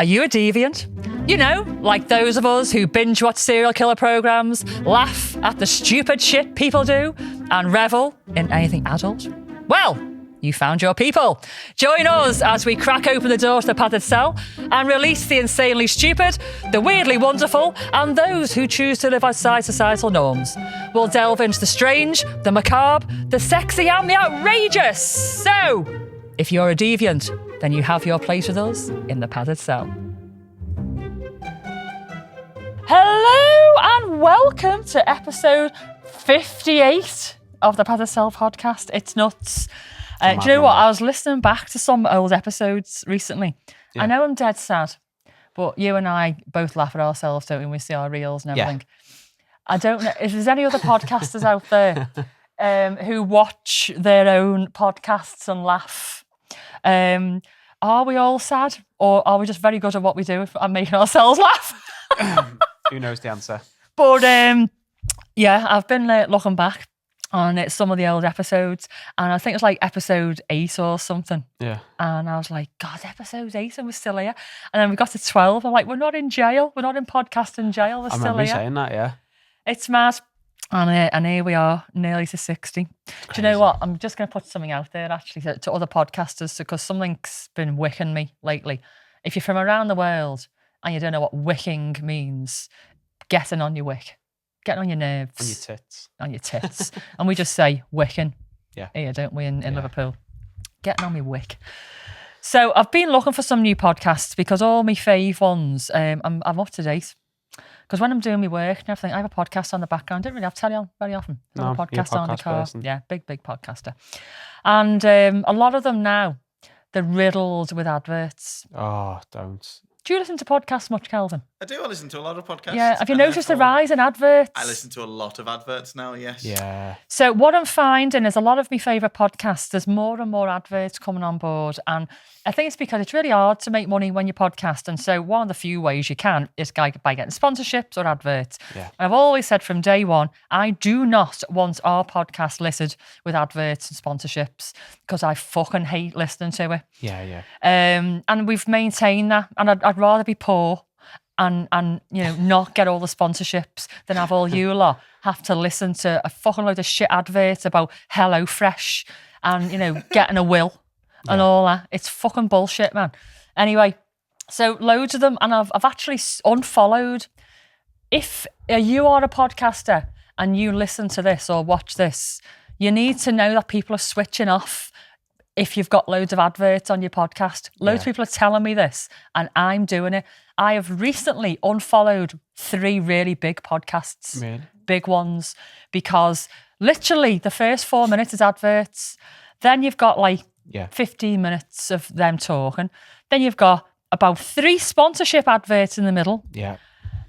Are you a deviant? You know, like those of us who binge watch serial killer programs, laugh at the stupid shit people do, and revel in anything adult? Well, you found your people. Join us as we crack open the door to the padded cell and release the insanely stupid, the weirdly wonderful, and those who choose to live outside societal norms. We'll delve into the strange, the macabre, the sexy, and the outrageous. So, if you're a deviant, then you have your place with us in the padded cell. Hello and welcome to episode 58 of the Padded Cell podcast. It's nuts. Do you know what? I was listening back to some old episodes recently. Yeah. I know I'm dead sad, but you and I both laugh at ourselves, don't we, when we see our reels and everything. Yeah. I don't know if there's any other podcasters out there who watch their own podcasts and laugh. Are we all sad, or are we just very good at what we do and making ourselves laugh? Who knows the answer? But yeah, I've been looking back on some of the old episodes, and I think it's like episode 8 or something. Yeah. And I was like, God, episode 8, and we're still here. And then we got to 12. I'm like, we're not in jail. We're not in podcasting jail. We're still here. I remember you saying that, yeah. It's mad. And here we are, nearly to 60. Do you know what? I'm just going to put something out there, actually, to other podcasters, because something's been wicking me lately. If you're from around the world and you don't know what wicking means, getting on your wick. Getting on your nerves. On your tits. And we just say wicking. Yeah. Here, don't we, in Liverpool? Getting on my wick. So I've been looking for some new podcasts because all my fave ones, I'm up to date. Because when I'm doing my work and everything, I have a podcast on the background. I don't really have telly on very often. I have a podcast on the car. Person. Yeah, big podcaster. And a lot of them now, they're riddled with adverts. Oh, don't. Do you listen to podcasts much, Kelvin? I do. I listen to a lot of podcasts. Yeah. Have you noticed the rise in adverts? I listen to a lot of adverts now, yes. Yeah. So what I'm finding is a lot of my favourite podcasts, there's more and more adverts coming on board. And I think it's because it's really hard to make money when you podcast. And so one of the few ways you can is by getting sponsorships or adverts. Yeah. And I've always said from day one, I do not want our podcast listed with adverts and sponsorships because I fucking hate listening to it. Yeah. And we've maintained that. And I'd rather be poor and you know, not get all the sponsorships than have all you lot have to listen to a fucking load of shit adverts about HelloFresh and, you know, getting a will and all that. It's fucking bullshit, man. Anyway, so loads of them, and I've actually unfollowed. If you are a podcaster and you listen to this or watch this, you need to know that people are switching off if you've got loads of adverts on your podcast. Loads of people are telling me this, and I'm doing it. I have recently unfollowed 3 really big podcasts, really? Big ones, because literally the first 4 minutes is adverts. Then you've got like 15 minutes of them talking. Then you've got about 3 sponsorship adverts in the middle. Yeah.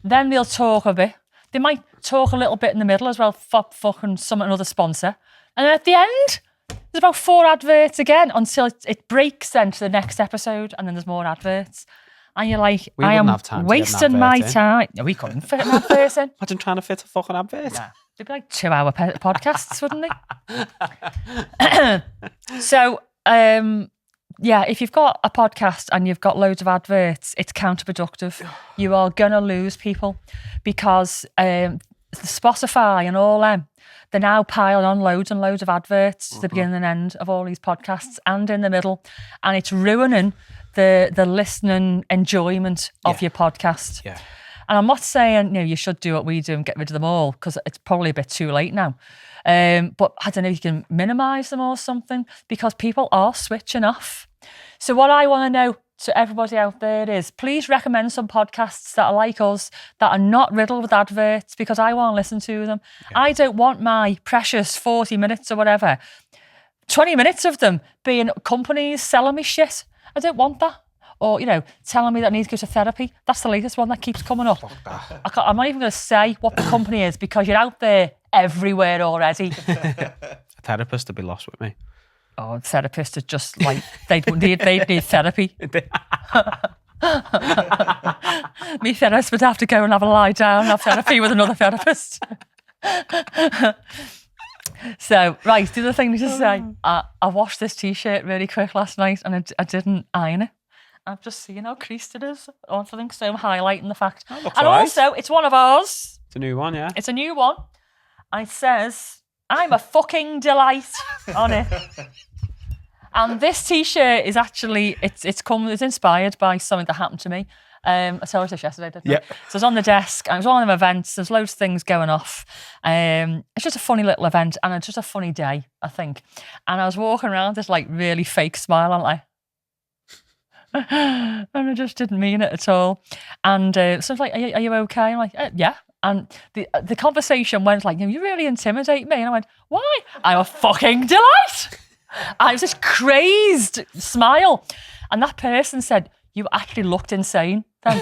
Then they'll talk a bit. They might talk a little bit in the middle as well, fucking another sponsor. And then at the end, there's about 4 adverts again until it breaks then to the next episode, and then there's more adverts. And you're like, I am wasting my time. No, we couldn't fit an advert in. Imagine trying to fit a fucking advert. Nah. They'd be like 2-hour podcasts, wouldn't they? So, if you've got a podcast and you've got loads of adverts, it's counterproductive. You are going to lose people because Spotify and all them, they're now piling on loads and loads of adverts at the beginning and end of all these podcasts and in the middle. And it's ruining the listening enjoyment of your podcast. Yeah. And I'm not saying, you should do what we do and get rid of them all, because it's probably a bit too late now. But I don't know if you can minimise them or something, because people are switching off. So what I want to know to everybody out there is, please recommend some podcasts that are like us, that are not riddled with adverts, because I want to listen to them. Yeah. I don't want my precious 40 minutes or whatever, 20 minutes of them being companies selling me shit. I don't want that. Or, telling me that I need to go to therapy. That's the latest one that keeps coming up. I'm not even going to say what the company is, because you're out there everywhere already. A therapist would be lost with me. Oh, therapists are just like, they'd need therapy. Me therapist would have to go and have a lie down and have therapy with another therapist. So, right, the other thing to say, I washed this T-shirt really quick last night and I didn't iron it. I've just seen how creased it is. I think so. I'm highlighting the fact. That looks And alright. also, it's one of ours. It's a new one, yeah. It's a new one. And it says, I'm a fucking delight on it. And this T-shirt is actually, it's inspired by something that happened to me. I told you this yesterday, didn't I? Yep. So I was on the desk, and it was one of them events. There's loads of things going off. It's just a funny little event, and it's just a funny day, I think. And I was walking around this like really fake smile, aren't I? And I just didn't mean it at all. And so I was like, are you okay? I'm like, yeah. And the conversation went like, you really intimidate me. And I went, why? I'm a fucking delight. And it was this crazed smile. And that person said, you actually looked insane then.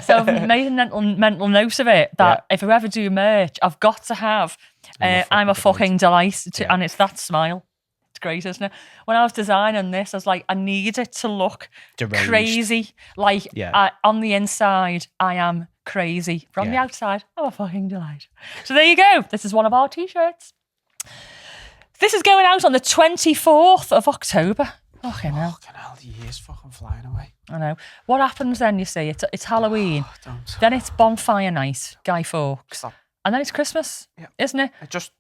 So I've made a mental note of it that if I ever do merch, I've got to have I'm a fucking delight. And it's that smile. It's great, isn't it? When I was designing this, I was like, I need it to look Deranged. crazy. Like on the inside, I am crazy. But on the outside, I'm a fucking delight. So there you go. This is one of our T-shirts. This is going out on the 24th of October. Fucking hell. Fucking hell, the year's fucking flying away. I know. What happens then, you see? It's Halloween. Oh, don't. Then it's Bonfire Night, Guy Fawkes. Stop. And then it's Christmas, isn't it? Just.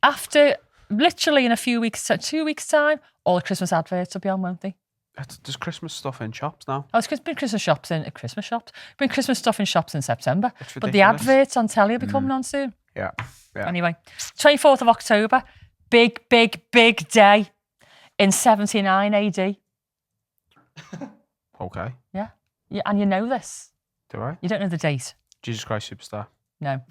After, literally in a few weeks, 2 weeks' time, all the Christmas adverts will be on, won't they? There's Christmas stuff in shops now. Oh, it's been Christmas shops in Christmas shops. Been Christmas stuff in shops in September. It's But the ridiculous. adverts on telly will be coming on soon. Yeah. Anyway, 24th of October, big day in 79 AD. Okay. Yeah, and you know this. Do I? You don't know the date. Jesus Christ Superstar. No.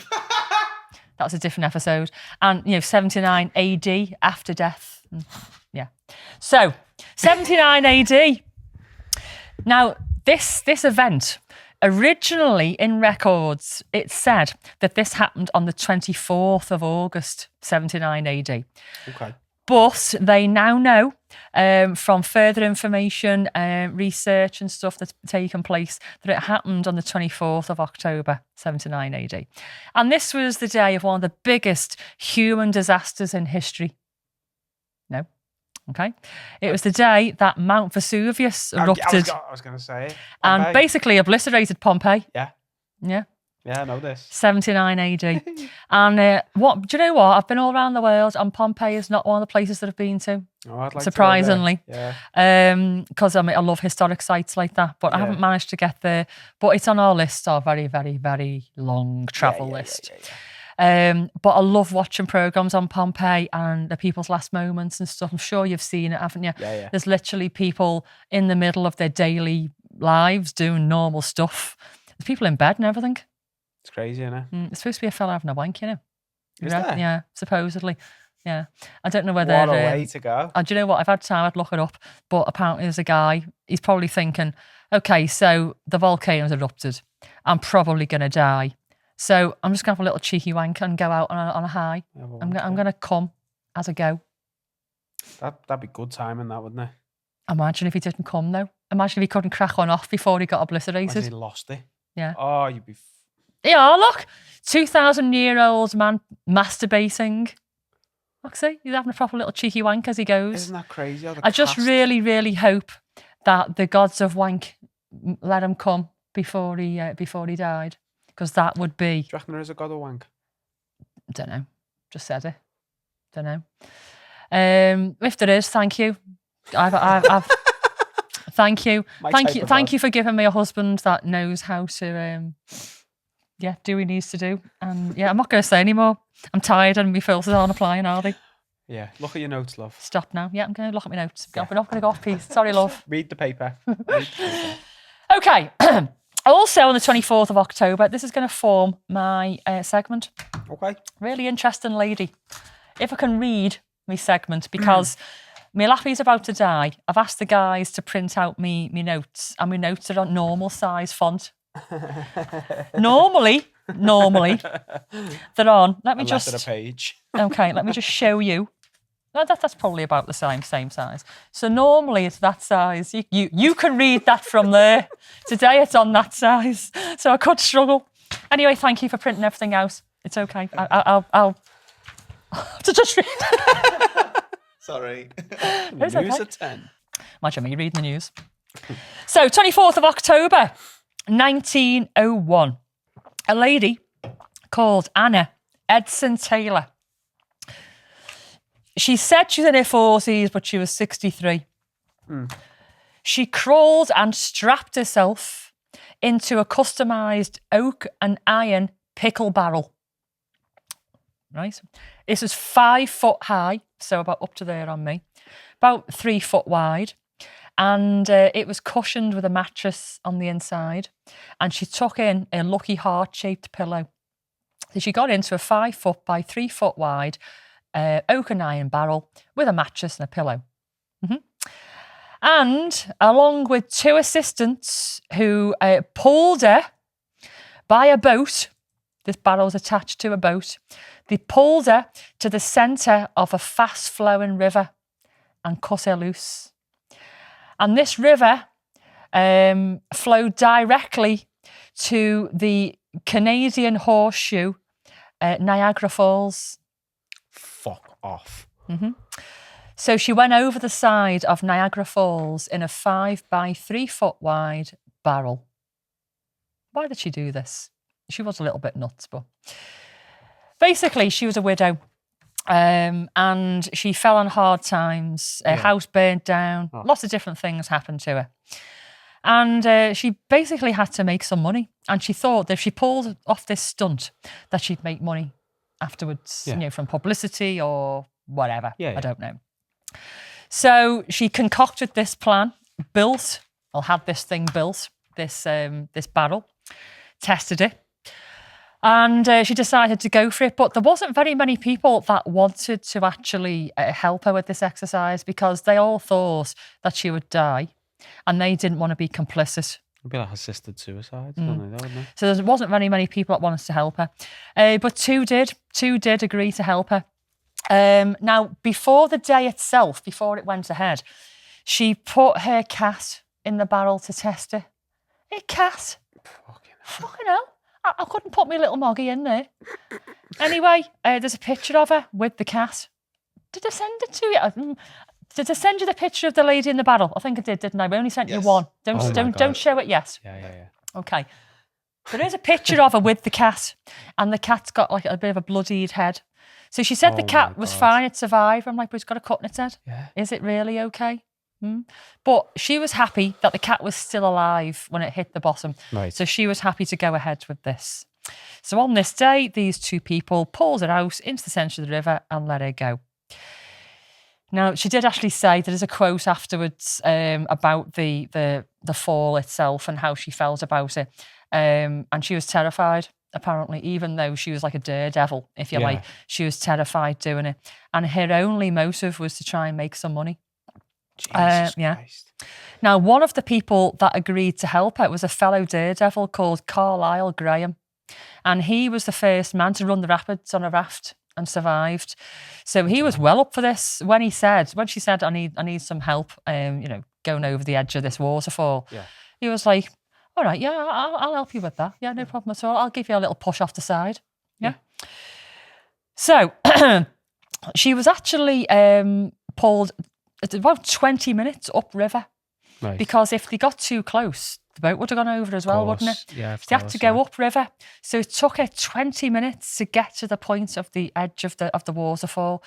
That was a different episode. And, 79 AD, after death. Yeah. So, 79 AD. Now, this event, originally in records, it said that this happened on the 24th of August, 79 AD. Okay. But they now know from further information, research and stuff that's taken place that it happened on the 24th of October, 79 AD. And this was the day of one of the biggest human disasters in history. No? Okay. It was the day that Mount Vesuvius erupted I was going to say it. and Pompeii. basically obliterated Pompeii. Yeah. Yeah. Yeah, I know this. 79 AD. And do you know what? I've been all around the world, and Pompeii is not one of the places that I've been to. Oh, I'd like surprisingly. To go there. Yeah. Because I love historic sites like that, but I haven't managed to get there. But it's on our list, our very, very, very long travel list. But I love watching programmes on Pompeii and the people's last moments and stuff. I'm sure you've seen it, haven't you? Yeah. There's literally people in the middle of their daily lives doing normal stuff. There's people in bed and everything. It's crazy, isn't it? It's supposed to be a fella having a wank, you know. Is there? Yeah, supposedly. Yeah. I don't know whether... What a way to go. Do you know what? I've had time, I'd look it up. But apparently there's a guy, he's probably thinking, okay, so the volcano's erupted. I'm probably going to die. So I'm just going to have a little cheeky wank and go out on a high. I'm going to come as I go. That'd be good timing, that, wouldn't it? Imagine if he didn't come, though. Imagine if he couldn't crack one off before he got obliterated. Imagine he lost it. Yeah. Oh, you'd be... Yeah, look. 2,000-year-old man masturbating. Look, see, he's having a proper little cheeky wank as he goes. Isn't that crazy? I just really, really hope that the gods of wank let him come before he died, because that would be... Do you reckon there is a god of wank? I don't know. Just said it. Don't know. If there is, thank you. I've thank you. Thank you for giving me a husband that knows how to do what he needs to do. And I'm not going to say anymore. I'm tired and my filters aren't applying, are they? Yeah, look at your notes, love. Stop now. Yeah, I'm going to look at my notes. We're not going to go off piece. Sorry, love. Read the paper. Okay. Also on the 24th of October, this is going to form my segment. Okay. Really interesting lady. If I can read my segment, because my lappy's about to die. I've asked the guys to print out me notes, and my notes are on normal size font. Normally, they're on. Let me A just... page. Okay, let me just show you. That's probably about the same size. So normally it's that size. You can read that from there. Today it's on that size, so I could struggle. Anyway, thank you for printing everything out. It's okay. I'll to just read. Sorry. It's News okay. at 10. Imagine me reading the news. So, 24th of October, 1901, a lady called Anna Edson Taylor. She said she was in her 40s, but she was 63. She crawled and strapped herself into a customised oak and iron pickle barrel. Right? This was 5 foot high, so about up to there on me, about 3 foot wide. And it was cushioned with a mattress on the inside. And she took in a lucky heart-shaped pillow. So she got into a 5 foot by 3 foot wide oak and iron barrel with a mattress and a pillow. And along with 2 assistants who pulled her by a boat, this barrel was attached to a boat, they pulled her to the centre of a fast-flowing river and cut her loose. And this river flowed directly to the Canadian horseshoe, Niagara Falls. Fuck off. So she went over the side of Niagara Falls in a 5 by 3 foot wide barrel. Why did she do this? She was a little bit nuts, but basically she was a widow. And she fell on hard times. Her house burned down. Lots of different things happened to her. And she basically had to make some money. And she thought that if she pulled off this stunt, that she'd make money afterwards, from publicity or whatever. I don't know. So she concocted this plan, had this thing built, this barrel, tested it. And she decided to go for it. But there wasn't very many people that wanted to actually help her with this exercise because they all thought that she would die and they didn't want to be complicit. It'd be like assisted suicide, wouldn't it? So there wasn't very many people that wanted to help her. But two did agree to help her. Now, before the day itself, before it went ahead, she put her cat in the barrel to test it. A cat? Fucking hell. I couldn't put my little moggy in there. Anyway, there's a picture of her with the cat. Did I send it to you? Did I send you the picture of the lady in the barrel? I think I did, didn't I? We only sent you one. Don't show it yet. Yeah. Okay. There is a picture of her with the cat, and the cat's got like a bit of a bloodied head. So she said the cat was fine, it survived. I'm like, but it's got a cut in its head. Yeah. Is it really okay? But she was happy that the cat was still alive when it hit the bottom. Right. So she was happy to go ahead with this. So on this day, these 2 people pulled her out into the centre of the river and let her go. Now, she did actually say, there is a quote afterwards about the fall itself and how she felt about it. And she was terrified, apparently, even though she was like a daredevil, if you like. She was terrified doing it. And her only motive was to try and make some money. Jesus Christ. Now, one of the people that agreed to help her was a fellow daredevil called Carlisle Graham. And he was the first man to run the rapids on a raft and survived. So he was well up for this. When she said, I need some help, going over the edge of this waterfall. Yeah. He was like, all right, yeah, I'll help you with that. Yeah, no problem at all. I'll give you a little push off the side. Yeah. So she was actually pulled about 20 minutes upriver. Right. Because if they got too close, the boat would have gone over as well, wouldn't it? Yeah, so they had to go upriver. So it took her 20 minutes to get to the point of the edge of the waterfall.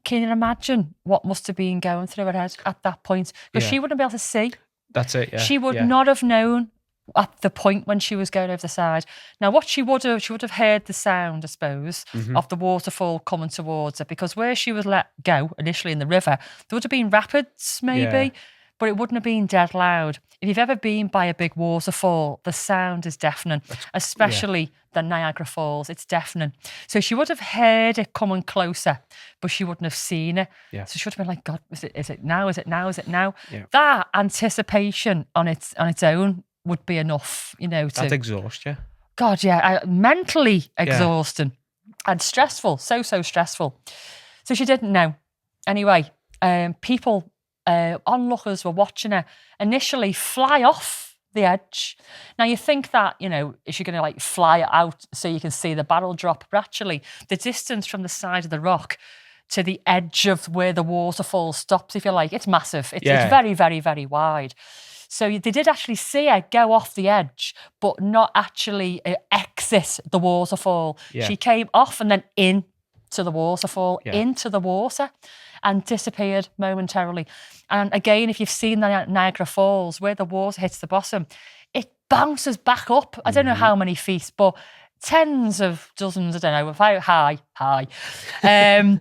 Can you imagine what must have been going through her head at that point? Because she wouldn't be able to see. That's it, yeah. She would not have known at the point when she was going over the side. Now, what she would have heard the sound, I suppose, of the waterfall coming towards her, because where she was let go initially in the river, there would have been rapids, maybe, but it wouldn't have been dead loud. If you've ever been by a big waterfall, the sound is deafening, especially the Niagara Falls. It's deafening. So she would have heard it coming closer, but she wouldn't have seen it. Yeah. So she would have been like, God, is it now? Is it now? Is it now? Yeah. That anticipation on its own would be enough, That'd exhaust you. God, yeah. Mentally exhausting and stressful. So stressful. So she didn't know. Anyway, people, onlookers were watching her initially fly off the edge. Now you think that, is she going to fly out so you can see the barrel drop? But actually, the distance from the side of the rock to the edge of where the waterfall stops, if you like, it's massive. It's very, very, very wide. So they did actually see her go off the edge, but not actually exit the waterfall. Yeah. She came off and then in to the waterfall, Yeah. into the water, and disappeared momentarily. And again, if you've seen the Niagara Falls, where the water hits the bottom, it bounces back up. I don't know how many feet, but tens of dozens, I don't know, about high. And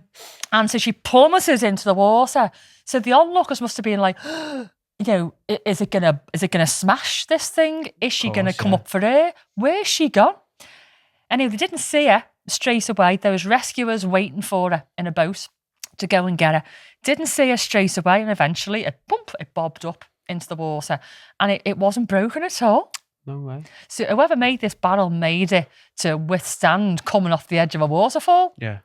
so she plummeted into the water. So the onlookers must have been like, you know, is it gonna smash this thing? Is she gonna come up for air? Where's she gone? Anyway, they didn't see her straight away. There was rescuers waiting for her in a boat to go and get her. Didn't see her straight away, and eventually it bobbed up into the water, and it wasn't broken at all. No way. So whoever made this barrel made it to withstand coming off the edge of a waterfall. Yeah.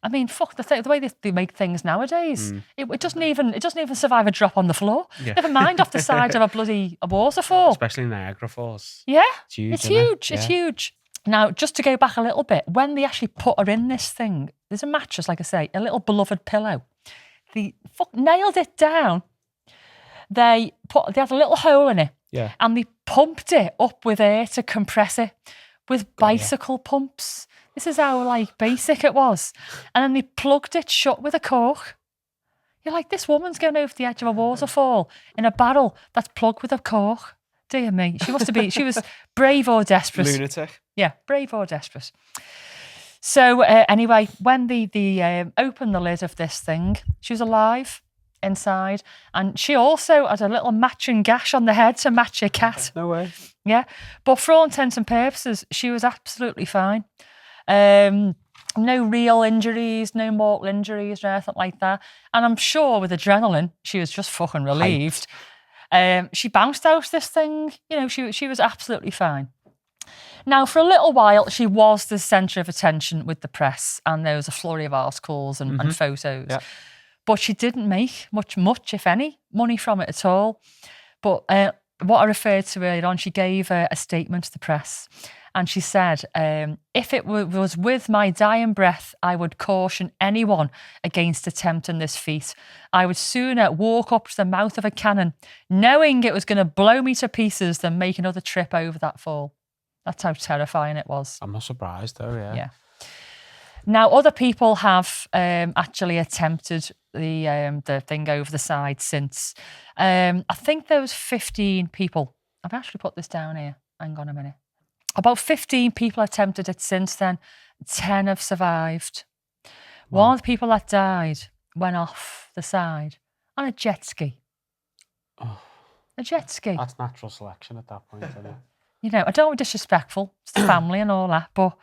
I mean, fuck the way they make things nowadays. It doesn't even survive a drop on the floor. Yeah. Never mind off the side of a waterfall. Especially Niagara Falls. Yeah, It's huge. it's isn't it? huge. It's Yeah. huge. Now, just to go back a little bit, when they actually put her in this thing, there's a mattress, like I say, a little beloved pillow. They nailed it down. They had a little hole in it. Yeah. And they pumped it up with air to compress it with bicycle pumps. This is how basic it was. And then they plugged it shut with a cork. You're like, this woman's going over the edge of a waterfall in a barrel that's plugged with a cork. Dear me. She was brave or desperate. Lunatic. Yeah, brave or desperate. So anyway, when they opened the lid of this thing, she was alive inside, and she also had a little matching gash on the head to match her cat. No way. Yeah, but for all intents and purposes, she was absolutely fine. No real injuries, no mortal injuries or anything like that. And I'm sure with adrenaline, she was just fucking relieved. She bounced out this thing. You know, she was absolutely fine. Now, for a little while, she was the centre of attention with the press, and there was a flurry of articles and photos. Yeah. But she didn't make much, if any, money from it at all. But what I referred to earlier on, she gave a statement to the press, and she said, if it was with my dying breath, I would caution anyone against attempting this feat. I would sooner walk up to the mouth of a cannon, knowing it was going to blow me to pieces, than make another trip over that fall. That's how terrifying it was. I'm not surprised though, yeah. Yeah. Now, other people have actually attempted the thing over the side since. I think there was 15 people. I've actually put this down here. Hang on a minute. About 15 people attempted it since then. 10 have survived. Wow. One of the people that died went off the side on a jet ski. Oh, A jet ski. that's natural selection at that point, isn't it? You know, I don't want to be disrespectful to the family and all that, but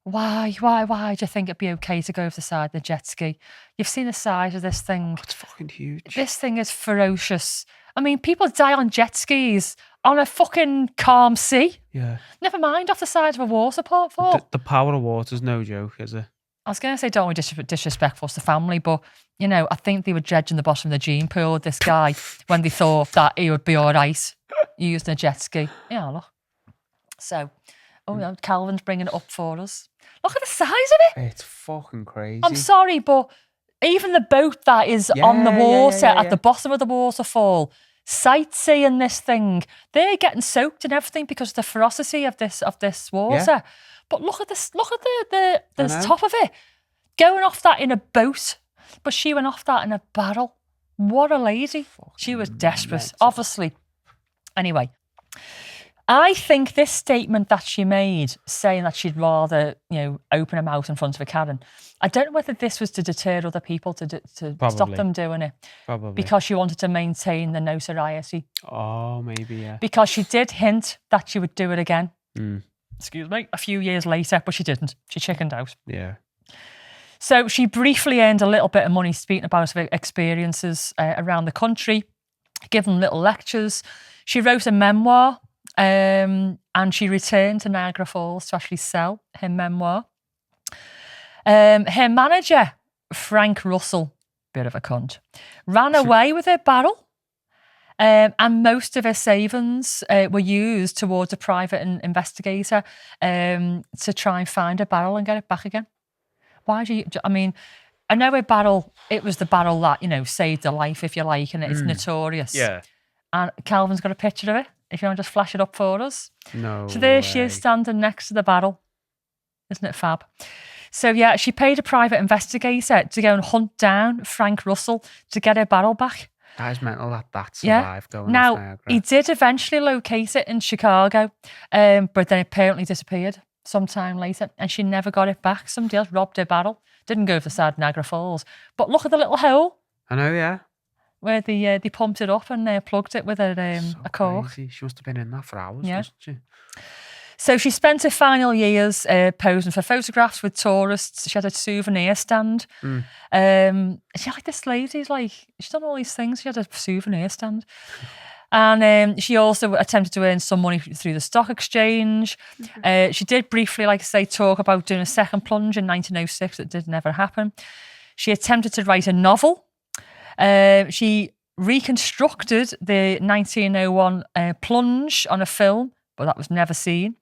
why do you think it'd be okay to go over the side of the jet ski? You've seen the size of this thing. It's fucking huge. This thing is ferocious. I mean, people die on jet skis on a fucking calm sea. Yeah. Never mind off the side of a waterfall. The power of water's no joke, is it? I was going to say don't be disrespectful to the family, but, you know, I think they were dredging the bottom of the gene pool with this guy when they thought that he would be all right using a jet ski. Yeah, look. So, Calvin's bringing it up for us. Look at the size of it. It's fucking crazy. I'm sorry, but even the boat that is on the water at the bottom of the waterfall, sightseeing this thing, they're getting soaked and everything because of the ferocity of this water. Yeah. But look at this! Look at the top of it, going off that in a boat. But she went off that in a barrel. What a lady! She was desperate, obviously. Anyway. I think this statement that she made, saying that she'd rather, you know, open her mouth in front of a cannon, I don't know whether this was to deter other people to stop them doing it. Probably. Because she wanted to maintain the notoriety. Oh, maybe, yeah. Because she did hint that she would do it again. Mm. Excuse me, a few years later, but she didn't. She chickened out. Yeah. So she briefly earned a little bit of money speaking about her experiences around the country, giving little lectures. She wrote a memoir. And she returned to Niagara Falls to actually sell her memoir. Her manager, Frank Russell, bit of a cunt, ran away with her barrel, and most of her savings were used towards a private investigator to try and find her barrel and get it back again. I mean, I know her barrel, it was the barrel that, you know, saved her life, if you like, and it's notorious. Yeah. And Calvin's got a picture of it, if you want to just flash it up for us. No. So there she is standing next to the barrel. Isn't it fab? So yeah, she paid a private investigator to go and hunt down Frank Russell to get her barrel back. That is mental that Yeah. survived going Now, off Niagara. he did eventually locate it in Chicago, but then it apparently disappeared sometime later, and she never got it back. Somebody else robbed her barrel. Didn't go for the side of Niagara Falls. But look at the little hole I know, yeah. where they pumped it up and plugged it with a cork. Crazy. She must have been in that for hours, Yeah. wasn't she? So she spent her final years posing for photographs with tourists. She had a souvenir stand. She like this lady's like, she's done all these things. She had a souvenir stand. And she also attempted to earn some money through the stock exchange. She did briefly, like I say, talk about doing a second plunge in 1906. It did never happen. She attempted to write a novel. She reconstructed the 1901 plunge on a film, but that was never seen.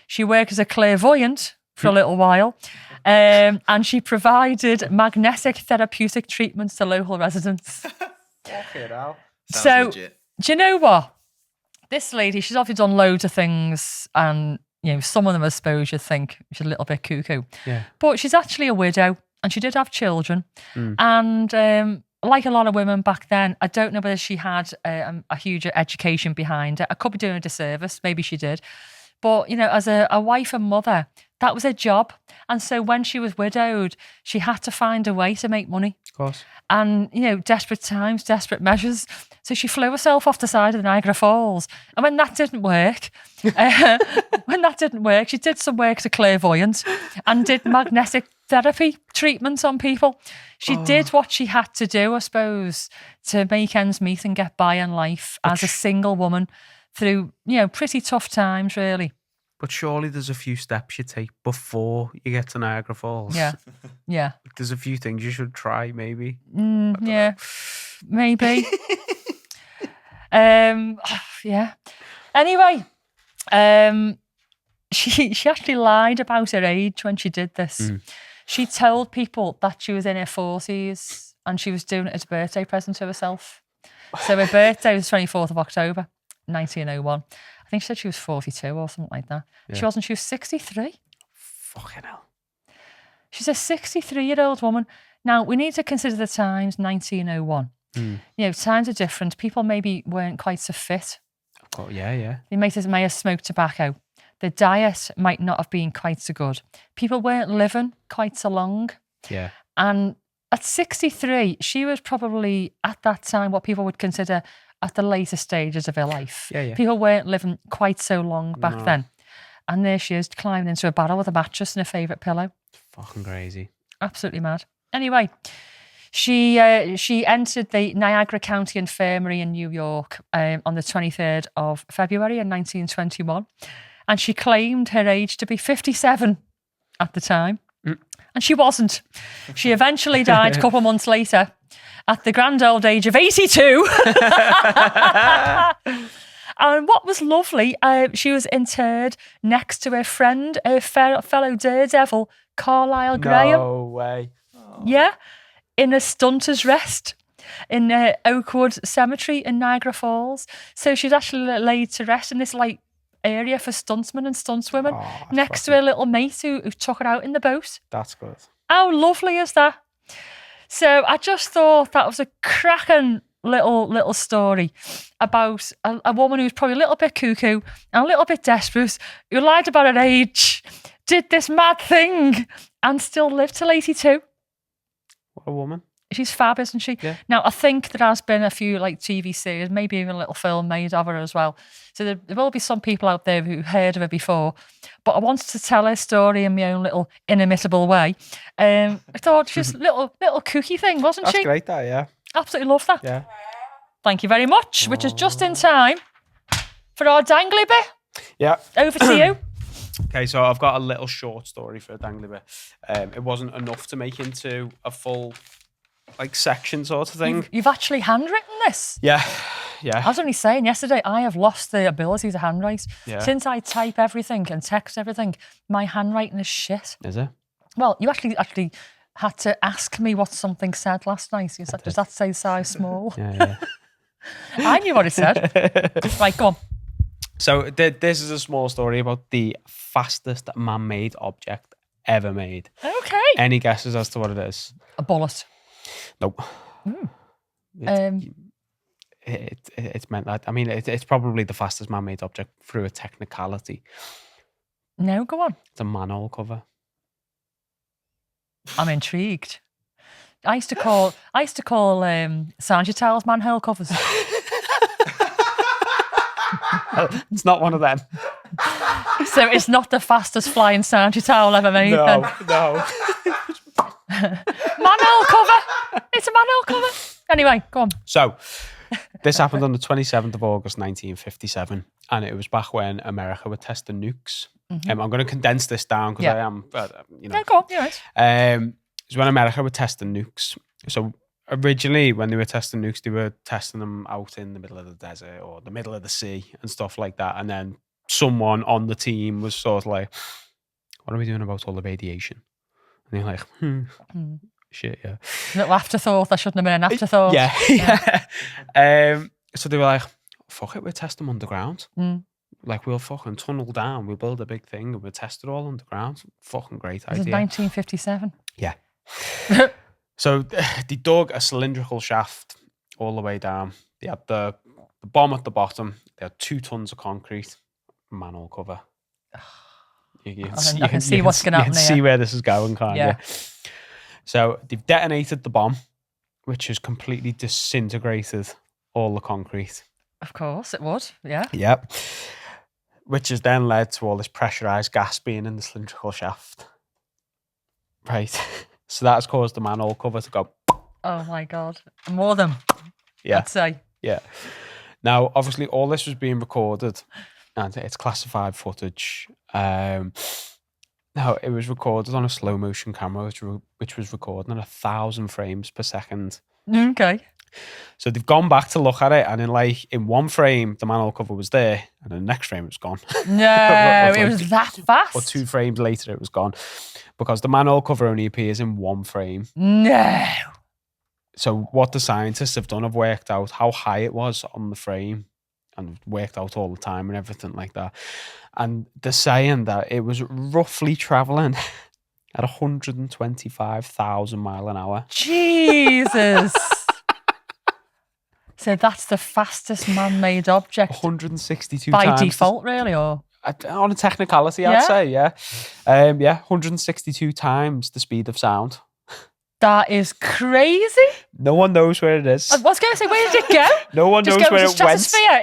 She worked as a clairvoyant for a little while, and she provided magnetic therapeutic treatments to local residents. Sounds So, legit. do you know what? This lady, she's obviously done loads of things, and some of them, I suppose, you'd think she's a little bit cuckoo. Yeah. But she's actually a widow, and she did have children. And like a lot of women back then, I don't know whether she had a huge education behind it. I could be doing a disservice. Maybe she did. But, as a wife and mother, that was her job. And so when she was widowed, she had to find a way to make money. Of course. And, desperate times, desperate measures. So she flew herself off the side of the Niagara Falls. And when that didn't work, she did some work as a clairvoyant and did magnetic therapy treatments on people. She did what she had to do, I suppose, to make ends meet and get by in life as a single woman through, pretty tough times, really. But surely there's a few steps you take before you get to Niagara Falls. Yeah. Yeah. There's a few things you should try, maybe. Yeah. Maybe. Yeah. Anyway, she actually lied about her age when she did this. She told people that she was in her 40s and she was doing it as a birthday present to herself. So her birthday was 24th of October, 1901. I think she said she was 42 or something like that. Yeah. She wasn't. She was 63. Fucking hell. She's a 63-year-old woman. Now, we need to consider the times, 1901. Times are different. People maybe weren't quite so fit. Of course, yeah. They may have smoked tobacco. The diet might not have been quite so good. People weren't living quite so long. Yeah. And at 63, she was probably, at that time, what people would consider at the later stages of her life. Yeah. People weren't living quite so long back then. And there she is, climbing into a barrel with a mattress and her favourite pillow. Fucking crazy. Absolutely mad. Anyway, she entered the Niagara County Infirmary in New York on the 23rd of February in 1921. And she claimed her age to be 57 at the time. And she wasn't. She eventually died a couple of months later at the grand old age of 82. And what was lovely, she was interred next to her friend, her fellow Daredevil, Carlisle Graham. No way. Yeah, in a stunter's rest in Oakwood Cemetery in Niagara Falls. So she's actually laid to rest in this area for stuntsmen and stuntswomen next to her little mate who took her out in the boat. That's good. How lovely is that? So I just thought that was a cracking little story about a woman who's probably a little bit cuckoo and a little bit desperate, who lied about her age, did this mad thing, and still lived till 82. What a woman. She's fab, isn't she? Yeah. Now, I think there has been a few TV series, maybe even a little film made of her as well. So there will be some people out there who heard of her before. But I wanted to tell her story in my own little inimitable way. I thought she's a little kooky thing, wasn't That's she? great, that, yeah. Absolutely love that. Yeah. Thank you very much, which is just in time for our dangly bit. Yeah. Over to you. Okay, so I've got a little short story for a dangly bit. It wasn't enough to make into a full section sort of thing. You've actually handwritten this. Yeah. I was only saying yesterday, I have lost the ability to handwrite. Yeah. Since I type everything and text everything, my handwriting is shit. Is it? Well, you actually had to ask me what something said last night. You said, does that say size small? Yeah. I knew what it said. Right, go on. So this is a small story about the fastest man-made object ever made. Okay. Any guesses as to what it is? A bullet. Nope. It's meant that. I mean, it's probably the fastest man-made object through a technicality. No, go on. It's a manhole cover. I'm intrigued. I used to call Sanjitals manhole covers. It's not one of them. So it's not the fastest flying Sanjital ever made. No, then. no. Manhole cover. It's a manhole cover. Anyway, go on. So this happened on the 27th of August, 1957, and it was back when America were testing nukes. I'm going to condense this down because I am, No, go on. You're right. It was when America were testing nukes. So originally, when they were testing nukes, they were testing them out in the middle of the desert or the middle of the sea and stuff like that. And then someone on the team was sort of like, what are we doing about all the radiation? And they're like, shit, yeah. Little afterthought. That shouldn't have been an afterthought. Yeah. So they were like, fuck it, we'll test them underground. Like, we'll fucking tunnel down, we'll build a big thing and we'll test it all underground. Fucking great This is idea. 1957. Yeah. So they dug a cylindrical shaft all the way down. They had the bomb at the bottom. They had 2 tons of concrete, manhole cover. You can see what's going to happen You can here. see where this is going, can't Yeah. you? So they've detonated the bomb, which has completely disintegrated all the concrete. Of course, it would. Yeah. Yep. Which has then led to all this pressurized gas being in the cylindrical shaft. Right. So that has caused the manhole cover to go. Oh my God. More than. Yeah. I'd say. Yeah. Now, obviously, all this was being recorded, and it's classified footage. Now, it was recorded on a slow motion camera, which was recording at 1,000 frames per second. Okay. So they've gone back to look at it, and in one frame, the manhole cover was there, and in the next frame, it was gone. No, Or it was that fast. Or 2 frames later, it was gone, because the manhole cover only appears in one frame. No. So what the scientists have done have worked out how high it was on the frame, and worked out all the time and everything like that. And they're saying that it was roughly traveling at 125,000 miles an hour. Jesus. So that's the fastest man-made object 162 by times. default, really, or On a technicality, I'd Yeah? say, yeah. 162 times the speed of sound. that is crazy. No one knows where it is. I was going to say, where did it go? No one Just knows go where into it went. stratosphere.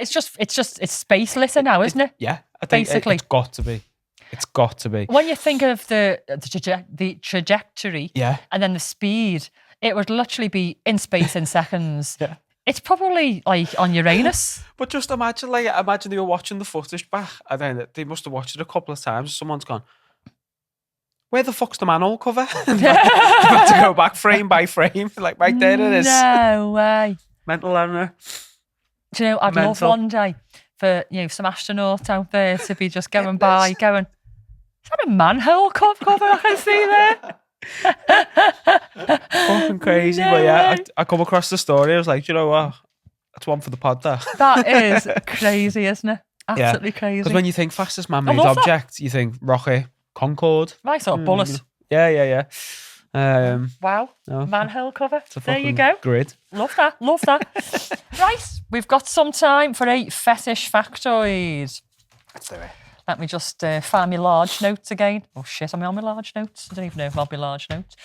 It's space litter now, isn't it? Yeah, I think Basically. it's got to be. It's got to be. When you think of the trajectory Yeah. and then the speed, it would literally be in space in seconds. Yeah. It's probably like on Uranus. But just imagine they were watching the footage back, and then they must have watched it a couple of times. Someone's gone, where the fuck's the manhole cover? And they've had to go back frame by frame. Like, right there it is. No way. Mental, I don't know. Do you know, I'd love Mental. one day for, some astronaut out there to be just going by, going, is that a manhole cover I can see there? Fucking crazy. No But yeah, way. I come across the story. I was like, you know what? That's one for the pod there. That is crazy, isn't it? Absolutely crazy. Because when you think fastest man-made love that. object, you think rocket, Concorde. I saw a bullet. Yeah. Wow. No. Manhole cover. It's a There you fucking go. Grid. Love that. Right. We've got some time for a fetish factoid. Let's do it. Let me just find my large notes again. Oh shit, am I on my large notes? I don't even know if I'm on my large notes.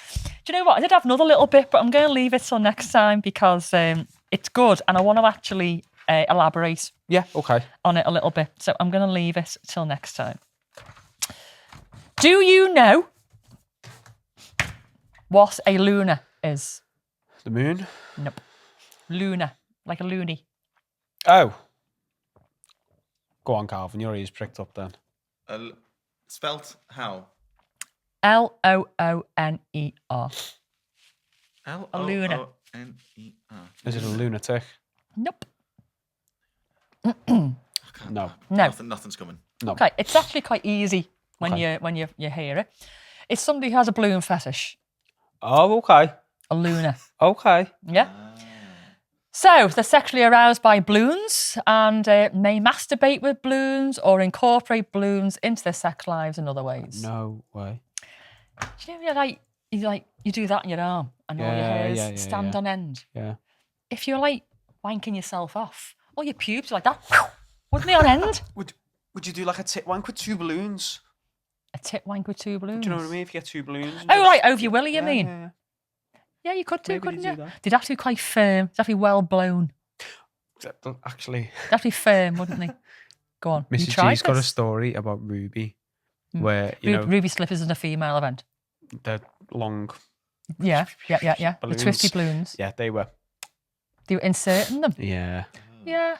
Do you know what? I did have another little bit, but I'm going to leave it till next time because it's good and I want to actually elaborate Yeah, okay. on it a little bit. So I'm going to leave it till next time. Do you know what a lunar is? The moon. Nope. Lunar, like a loony. Oh. Go on, Calvin. Your ears pricked up then. Spelt how? Looner. L-O-O-N-E-R. Is it a lunatic? Nope. No. No. Nothing's coming. No. Okay, it's actually quite easy when Okay. you hear it. It's somebody who has a balloon fetish. Oh, okay. A lunar. Okay. Yeah. So they're sexually aroused by balloons and may masturbate with balloons or incorporate balloons into their sex lives in other ways. No way. Do you know, you do that in your arm and all your hairs stand on end. Yeah. If you're like wanking yourself off, all your pubes are like that, wouldn't they on end? Would you do like a tit wank with 2 balloons? A tit wank with 2 balloons. Do you know what I mean? If you get 2 balloons. Oh, right, over your willy, you mean? Yeah. Yeah, you could do, Maybe couldn't they you? do that. They'd have to be quite firm. They'd have to be well blown. Actually, They'd have to be firm, wouldn't they? Go on. You Mrs. tried G's got a this? story about Ruby, where, you know, Ruby slippers is a female event. they're long. Yeah. The Balloons. twisty balloons. Yeah, they were. They were inserting them. Yeah. Yeah.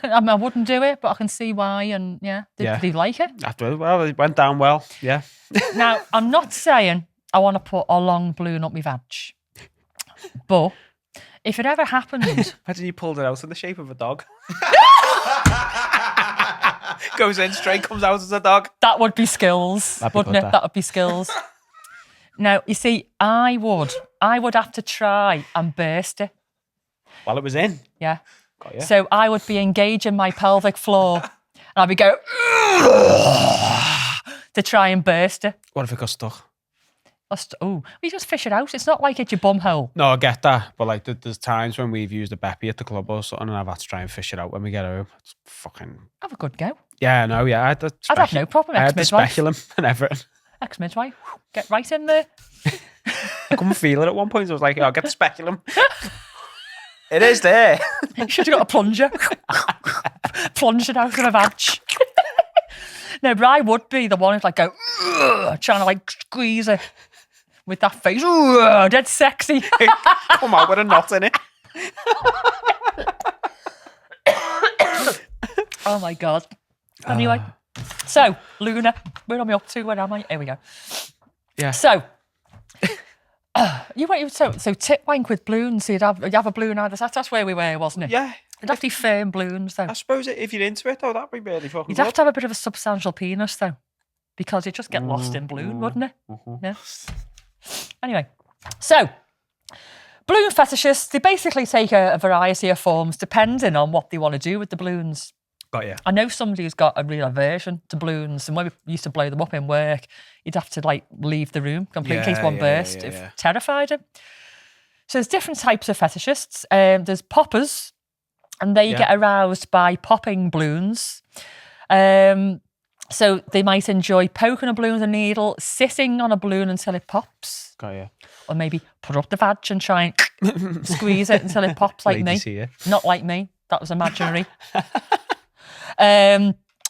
I wouldn't do it, but I can see why. And did they like it? Well, it went down well. Yeah. Now, I'm not saying I want to put a long balloon up my vag, but if it ever happened, Imagine you pulled it out in the shape of a dog. Goes in straight, comes out as a dog. that would be skills, That'd be wouldn't good, it? That would be skills. Now, you see, I would have to try and burst it. While it was in. Yeah. Got you. So I would be engaging my pelvic floor and I'd be going to try and burst it. What if it got stuck? You just fish it out. It's not like it's your bum hole. No, I get that. But like, there's times when we've used a beppy at the club or something and I've had to try and fish it out when we get home. It's fucking... Have a good go. Yeah, no, yeah. I'd have no problem. I had the Ex-midwife. speculum and everything. Ex-midwife. Get right in there. I couldn't feel it at one point. So I was like, I'll get the speculum. It is there. You should have got a plunger. Plunge it out of a vag. No, but I would be the one who's like trying to like squeeze it with that face. Dead sexy. Come out with a knot in it. Oh my God. Anyway, so Luna, where am I up to? Where am I? Here we go. Yeah. So, so tit wank with balloons. So you'd have a balloon either side. That's where we were, wasn't it? Yeah. It'd have to be firm balloons, though. I suppose if you're into it, though, that'd be really fucking You'd good. have to have a bit of a substantial penis, though, because you'd just get lost in balloon, wouldn't it? Yeah. Anyway, so balloon fetishists, they basically take a variety of forms depending on what they want to do with the balloons. Got you. I know somebody who's got a real aversion to balloons, and when we used to blow them up in work, you'd have to like leave the room completely in case one burst. It terrified him. So there's different types of fetishists. There's poppers, and they get aroused by popping balloons. So they might enjoy poking a balloon with a needle, sitting on a balloon until it pops. Got you. Or maybe put up the vag and try and squeeze it until it pops like Ladies me. here. Not like me. That was imaginary.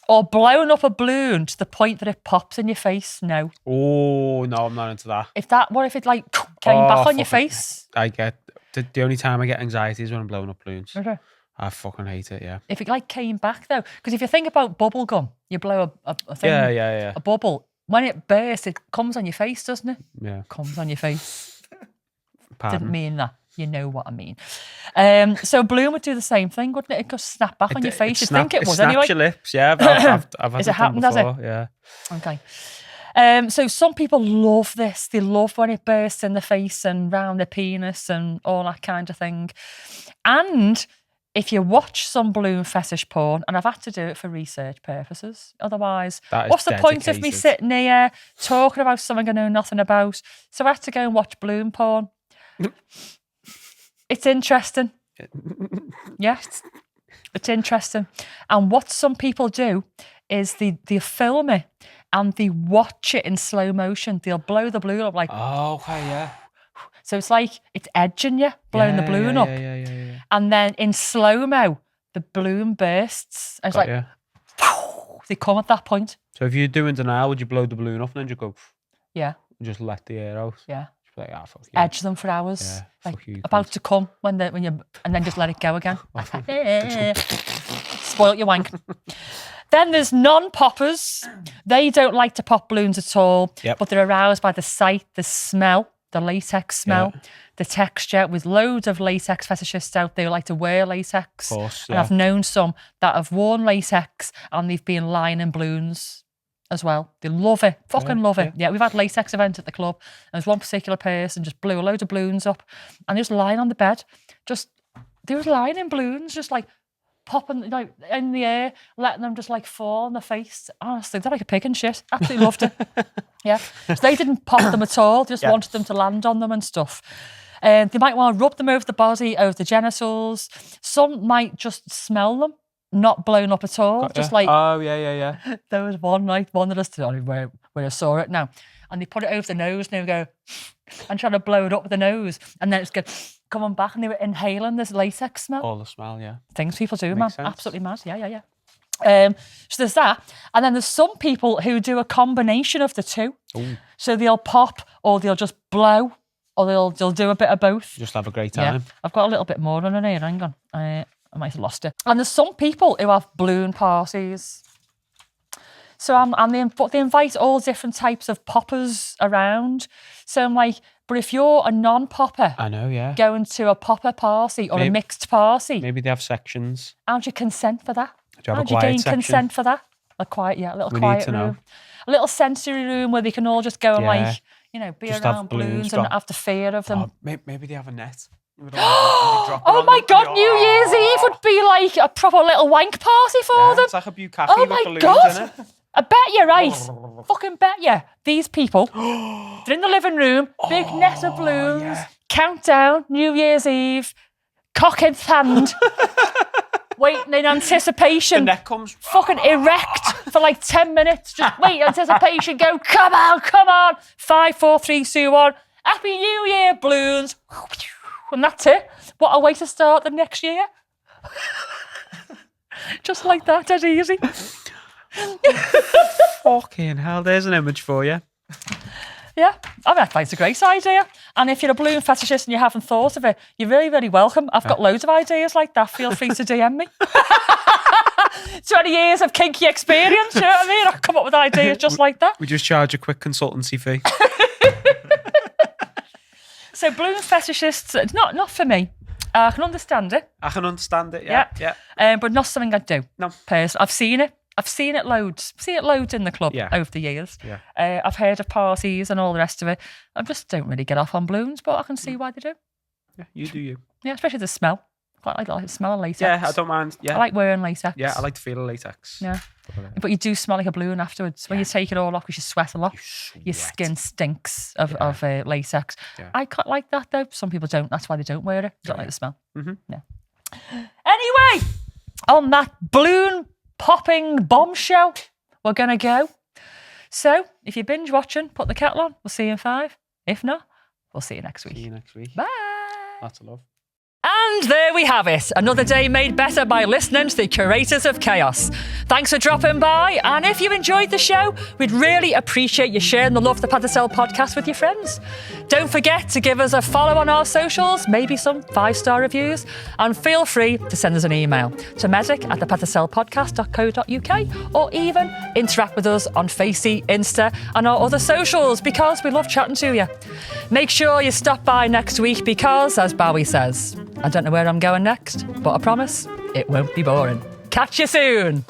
Or blowing up a balloon to the point that it pops in your face. No. Oh, no, I'm not into that. What if it like came back on your face? I get... The only time I get anxiety is when I'm blowing up balloons. Okay. I fucking hate it, yeah. If it like came back though, because if you think about bubble gum, you blow a thing, Yeah. a bubble. When it bursts, it comes on your face, doesn't it? Yeah. Comes on your face. Pardon. Didn't mean that. You know what I mean. So a balloon would do the same thing, wouldn't it? It could snap back on your face. You'd think it would anyway. Your lips, yeah. I've had Has it it happened, done has it? before, yeah. Okay. So some people love this. They love when it bursts in the face and round the penis and all that kind of thing. And if you watch some balloon fetish porn, and I've had to do it for research purposes, otherwise, That is what's the point of me dedicated. sitting here talking about something I know nothing about? So I had to go and watch balloon porn. It's interesting. Yeah, it's interesting. And what some people do is they film it and they watch it in slow motion. They'll blow the balloon up like, Oh, okay, yeah. so it's like it's edging you, blowing the balloon up. Yeah. And then in slow-mo, the balloon bursts. And it's Got like, you. they come at that point. So if you're doing denial, would you blow the balloon off and then just go, Yeah, and just let the air out? yeah. Just be like, fuck you. Edge them for hours. Yeah, like fuck you, about cunt. to come when you, and then just let it go again. Spoil your wank. Then there's non-poppers. They don't like to pop balloons at all, Yep. but they're aroused by the sight, the smell, the latex smell, the texture. With loads of latex fetishists out there who like to wear latex. Of course, And yeah. I've known some that have worn latex and they've been lying in balloons as well. They love it. Fucking love it. Yeah, we've had latex event at the club and there's one particular person just blew a load of balloons up and just lying on the bed, just they was lying in balloons, just like popping like in the air, letting them just like fall on the face. Honestly, they're like a pig and shit. Absolutely loved it. Yeah. So they didn't pop them at all. They just wanted them to land on them and stuff. They might want to rub them over the body, over the genitals. Some might just smell them, not blown up at all. Just like, oh yeah. there was one night, one that I still where I saw it now, and they put it over the nose and they would go and trying to blow it up with the nose, and then it's good coming back, and they were inhaling this latex smell. All the smell, yeah. Things people do, Makes man. sense. Absolutely mad. Yeah. So there's that, and then there's some people who do a combination of the two. Ooh. So they'll pop, or they'll just blow, or they'll do a bit of both. Just have a great time. Yeah, I've got a little bit more on it here. Hang on, I might have lost it. And there's some people who have balloon parties. So they invite all different types of poppers around. So I'm like, but if you're a non-popper, I know, yeah. going to a popper party or a mixed party, Maybe they have sections. how'd you consent for that? Do you have How'd a you quiet gain section? consent for that? A little We need quiet to room. know. A little sensory room where they can all just go and Yeah. be Just have around balloons balloons go- and have the fear of them. Oh, maybe they have a net. Oh my God, New Year's Eve would be like a proper little wank party for them. It's like a bukkake Oh with my balloons God. in it. I bet you're right. Fucking bet you. These people, they're in the living room, big net of balloons, yeah. countdown, New Year's Eve, cock in hand, waiting in The anticipation. net comes. Fucking erect for like 10 minutes. Just wait, anticipation, go, come on. 5, 4, 3, 2, 1. Happy New Year, balloons. And that's it. What a way to start the next year. Just like that, dead easy. Fucking hell, there's an image for you. Yeah, I mean, I think it's a great idea. And if you're a balloon fetishist and you haven't thought of it, you're very, very welcome. I've got loads of ideas like that. Feel free to DM me. 20 years of kinky experience, you know what I mean? I'll come up with ideas just like that. We just charge a quick consultancy fee. So balloon fetishists, it's not for me. I can understand it. I can understand it, yeah. But not something I'd do. No. Personally, I've seen it loads. Seen it loads in the club over the years. Yeah. I've heard of parties and all the rest of it. I just don't really get off on balloons, but I can see why they do. Yeah, you do you. Yeah, especially the smell. Quite like the smell of latex. Yeah, I don't mind. Yeah. I like wearing latex. Yeah, I like the feel of latex. Yeah. But you do smell like a balloon afterwards. When you take it all off because you sweat a lot. Your skin stinks of latex. Yeah. I quite like that though. Some people don't. That's why they don't wear it. They don't like the smell. Mm-hmm. Yeah. Anyway, on that balloon popping bombshell, we're going to go. So if you're binge watching, put the kettle on. We'll see you in 5. If not, we'll see you next week. See you next week. Bye. Lots of love. And there we have it. Another day made better by listening to the Curators of Chaos. Thanks for dropping by. And if you enjoyed the show, we'd really appreciate you sharing the Love the Paddysell podcast with your friends. Don't forget to give us a follow on our socials, maybe some 5-star reviews. And feel free to send us an email to medic@thepaddysellpodcast.co.uk or even interact with us on Facey, Insta and our other socials because we love chatting to you. Make sure you stop by next week because, as Bowie says, I don't know where I'm going next, but I promise it won't be boring. Catch you soon.